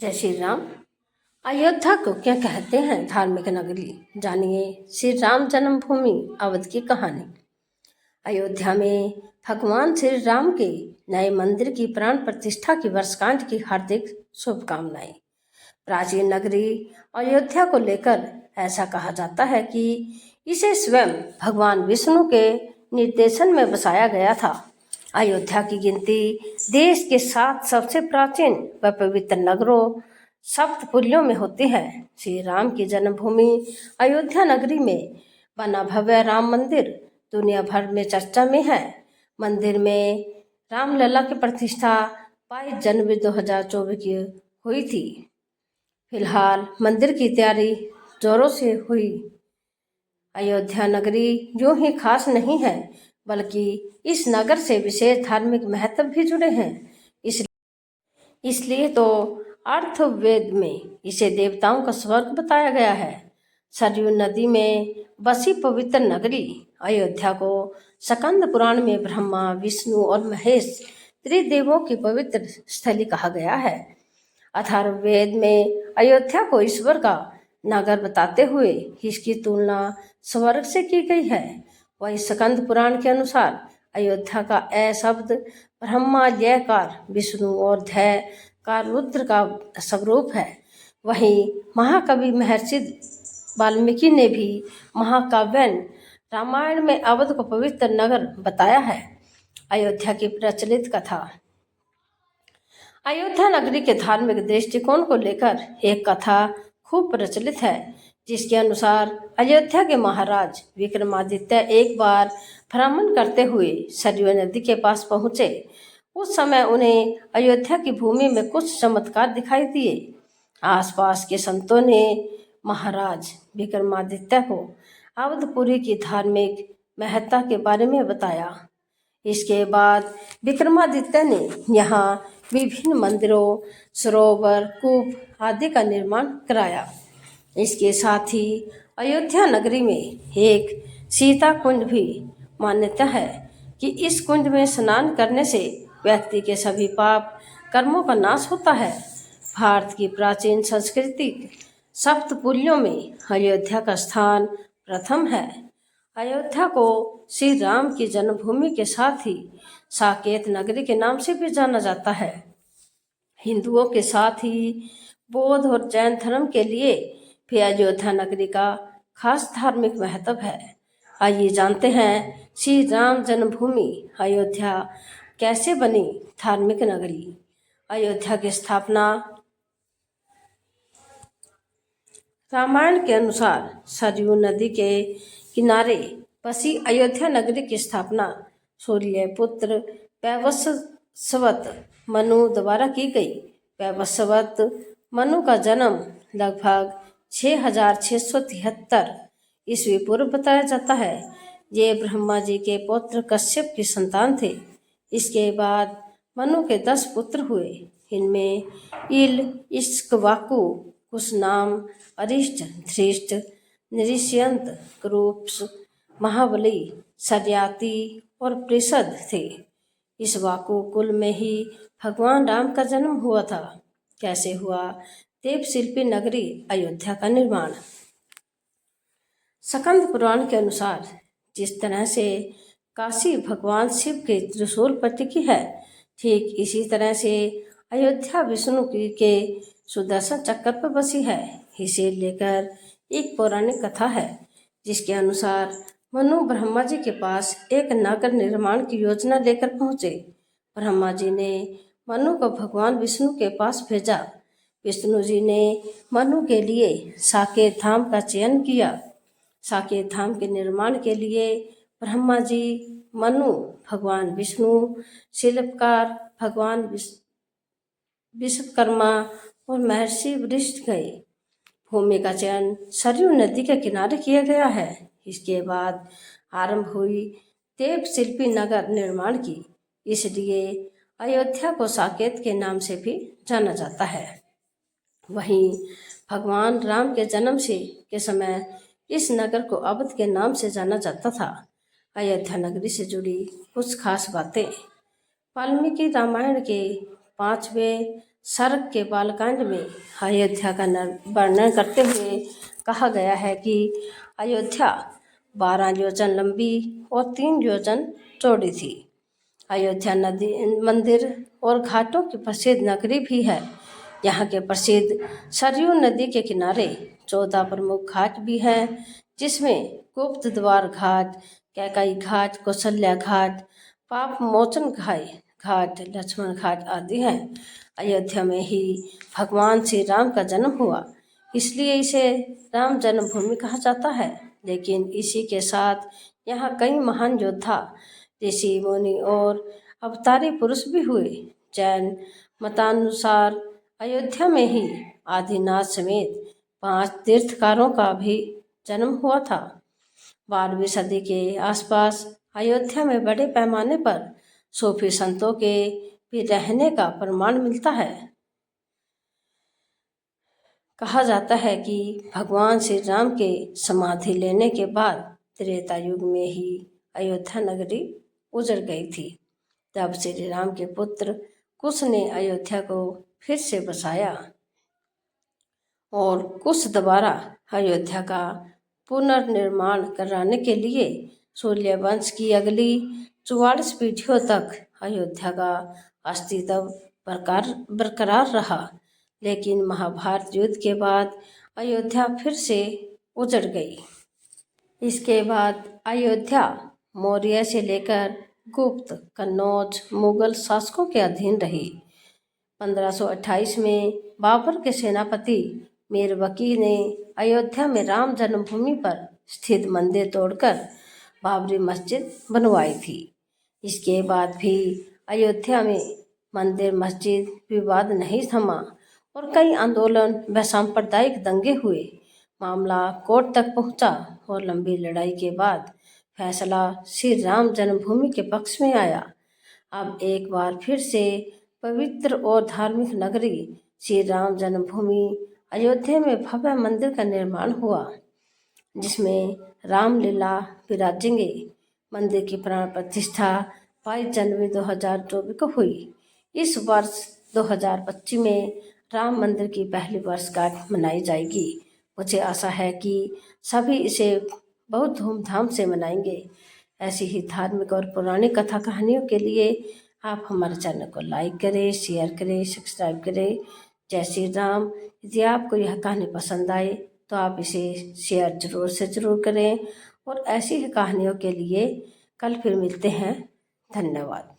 जय श्री राम। अयोध्या को क्या कहते हैं धार्मिक नगरी, जानिए श्री राम जन्मभूमि अवध की कहानी। अयोध्या में भगवान श्री राम के नए मंदिर की प्राण प्रतिष्ठा की वर्षगांठ की हार्दिक शुभकामनाएं। प्राचीन नगरी अयोध्या को लेकर ऐसा कहा जाता है कि इसे स्वयं भगवान विष्णु के निर्देशन में बसाया गया था। अयोध्या की गिनती देश के 7 सबसे प्राचीन व पवित्र नगरों सप्तपुलियों में होती है। श्री राम की जन्मभूमि अयोध्या नगरी में बना भव्य राम मंदिर दुनिया भर में चर्चा में है। मंदिर में रामलला की प्रतिष्ठा 22 जनवरी 2024 की हुई थी। फिलहाल मंदिर की तैयारी जोरों से हुई। अयोध्या नगरी यूं ही खास नहीं है, बल्कि इस नगर से विशेष धार्मिक महत्व भी जुड़े हैं। इसलिए तो अर्थवेद में इसे देवताओं का स्वर्ग बताया गया है। सरयू नदी में बसी पवित्र नगरी अयोध्या को स्कंद पुराण में ब्रह्मा, विष्णु और महेश त्रिदेवों की पवित्र स्थली कहा गया है। अथर्ववेद में अयोध्या को ईश्वर का नगर बताते हुए इसकी तुलना स्वर्ग से की गई है। वही स्कंद पुराण के अनुसार अयोध्या का ए शब्द ब्रह्मा जयकार विष्णु और ध्य का रुद्र का स्वरूप है। वहीं महाकवि महर्षि वाल्मीकि ने भी महाकाव्य रामायण में अवध को पवित्र नगर बताया है। अयोध्या की प्रचलित कथा। अयोध्या नगरी के धार्मिक दृष्टिकोण को लेकर एक कथा खूब प्रचलित है, जिसके अनुसार अयोध्या के महाराज विक्रमादित्य एक बार भ्रमण करते हुए सरयू नदी के पास पहुंचे। उस समय उन्हें अयोध्या की भूमि में कुछ चमत्कार दिखाई दिए। आसपास के संतों ने महाराज विक्रमादित्य को अवधपुरी की धार्मिक महत्ता के बारे में बताया। इसके बाद विक्रमादित्य ने यहाँ विभिन्न मंदिरों, सरोवर, कूप आदि का निर्माण कराया। इसके साथ ही अयोध्या नगरी में एक सीता कुंड भी मान्यता है कि इस कुंड में स्नान करने से व्यक्ति के सभी पाप कर्मों का नाश होता है। भारत की प्राचीन संस्कृति सप्तपुलियों में अयोध्या का स्थान प्रथम है। अयोध्या को श्री राम की जन्मभूमि के साथ ही साकेत नगरी के नाम से भी जाना जाता है। हिंदुओं के साथ ही बौद्ध और जैन धर्म के लिए भी अयोध्या नगरी का खास धार्मिक महत्व है। आइए जानते हैं श्री राम जन्मभूमि अयोध्या कैसे बनी धार्मिक नगरी। अयोध्या की स्थापना रामायण के अनुसार सरयू नदी के किनारे बसी अयोध्या नगरी की स्थापना सूर्यपुत्र वैवस्वत मनु द्वारा की गई। वैवस्वत मनु का जन्म लगभग 6673 ईस्वी पूर्व बताया जाता है। ये ब्रह्मा जी के पुत्र कश्यप की संतान थे। इसके बाद मनु के 10 पुत्र हुए। इनमें इल, इक्ष्वाकु, कुशनाम, अरिष्ट, धृष्ट, नृष्यंत, क्रूप्स, महाबली, सत्याति और पृषद थे। इक्ष्वाकु कुल में ही भगवान राम का जन्म हुआ था। कैसे हुआ देवशिल्पी नगरी अयोध्या का निर्माण। स्कंद पुराण के अनुसार जिस तरह से काशी भगवान शिव के त्रिशूल पर टिकी है, ठीक इसी तरह से अयोध्या विष्णु के सुदर्शन चक्र पर बसी है। इसे लेकर एक पौराणिक कथा है, जिसके अनुसार मनु ब्रह्मा जी के पास एक नगर निर्माण की योजना लेकर पहुंचे। ब्रह्मा जी ने मनु को भगवान विष्णु के पास भेजा। विष्णु जी ने मनु के लिए साकेत धाम का चयन किया। साकेत धाम के निर्माण के लिए ब्रह्मा जी, मनु, भगवान विष्णु, शिल्पकार भगवान विश्वकर्मा और महर्षि वशिष्ठ गए। भूमि का चयन सरयू नदी के किनारे किया गया है। इसके बाद आरंभ हुई देवशिल्पी नगर निर्माण की। इसलिए अयोध्या को साकेत के नाम से भी जाना जाता है। वहीं भगवान राम के जन्म के समय इस नगर को अवध के नाम से जाना जाता था। अयोध्या नगरी से जुड़ी कुछ खास बातें। वाल्मीकि रामायण के 5वें सर्ग के बालकांड में अयोध्या का वर्णन करते हुए कहा गया है कि अयोध्या 12 योजन लंबी और 3 योजन चौड़ी थी। अयोध्या नदी, मंदिर और घाटों की प्रसिद्ध नगरी भी है। यहाँ के प्रसिद्ध सरयू नदी के किनारे 14 प्रमुख घाट भी हैं, जिसमें गुप्त द्वार घाट, कैकई घाट, कौशल्या घाट, पाप मोचन घाट, लक्ष्मण घाट आदि हैं। अयोध्या में ही भगवान श्री राम का जन्म हुआ, इसलिए इसे राम जन्मभूमि कहा जाता है। लेकिन इसी के साथ यहाँ कई महान योद्धा, ऋषि मुनि और अवतारी पुरुष भी हुए। जैन मतानुसार अयोध्या में ही आदिनाथ समेत 5 तीर्थकारों का भी जन्म हुआ था। 12वीं सदी के आसपास अयोध्या में बड़े पैमाने पर सूफी संतों के भी रहने का प्रमाण मिलता है। कहा जाता है कि भगवान श्री राम के समाधि लेने के बाद त्रेता युग में ही अयोध्या नगरी उजड़ गई थी। तब श्री राम के पुत्र कुश ने अयोध्या को फिर से बसाया और कुश दोबारा अयोध्या का पुनर्निर्माण कराने के लिए सूर्य वंश की अगली 44 पीढ़ियों तक अयोध्या का अस्तित्व बरकरार रहा। लेकिन महाभारत युद्ध के बाद अयोध्या फिर से उजड़ गई। इसके बाद अयोध्या मौर्य से लेकर गुप्त, कन्नौज, मुगल शासकों के अधीन रही। 1528 में बाबर के सेनापति मीरबकी ने अयोध्या में राम जन्मभूमि पर स्थित मंदिर तोड़कर बाबरी मस्जिद बनवाई थी। इसके बाद भी अयोध्या में मंदिर मस्जिद विवाद नहीं थमा और कई आंदोलन व सांप्रदायिक दंगे हुए। मामला कोर्ट तक पहुंचा और लंबी लड़ाई के बाद फैसला श्री राम जन्मभूमि के पक्ष में आया। अब एक बार फिर से पवित्र और धार्मिक नगरी श्री राम जन्मभूमि अयोध्या में भव्य मंदिर का निर्माण हुआ, जिसमें रामलीला विराजेंगे। मंदिर की प्राण प्रतिष्ठा 22 जनवरी 2024 को हुई। इस वर्ष 2025 में राम मंदिर की पहली वर्षगांठ मनाई जाएगी। मुझे आशा है कि सभी इसे बहुत धूमधाम से मनाएंगे। ऐसी ही धार्मिक और पौराणिक कथा कहानियों के लिए आप हमारे चैनल को लाइक करें, शेयर करें, सब्सक्राइब करें। जय श्री राम। यदि आपको यह कहानी पसंद आए तो आप इसे शेयर जरूर से जरूर करें और ऐसी ही कहानियों के लिए कल फिर मिलते हैं। धन्यवाद।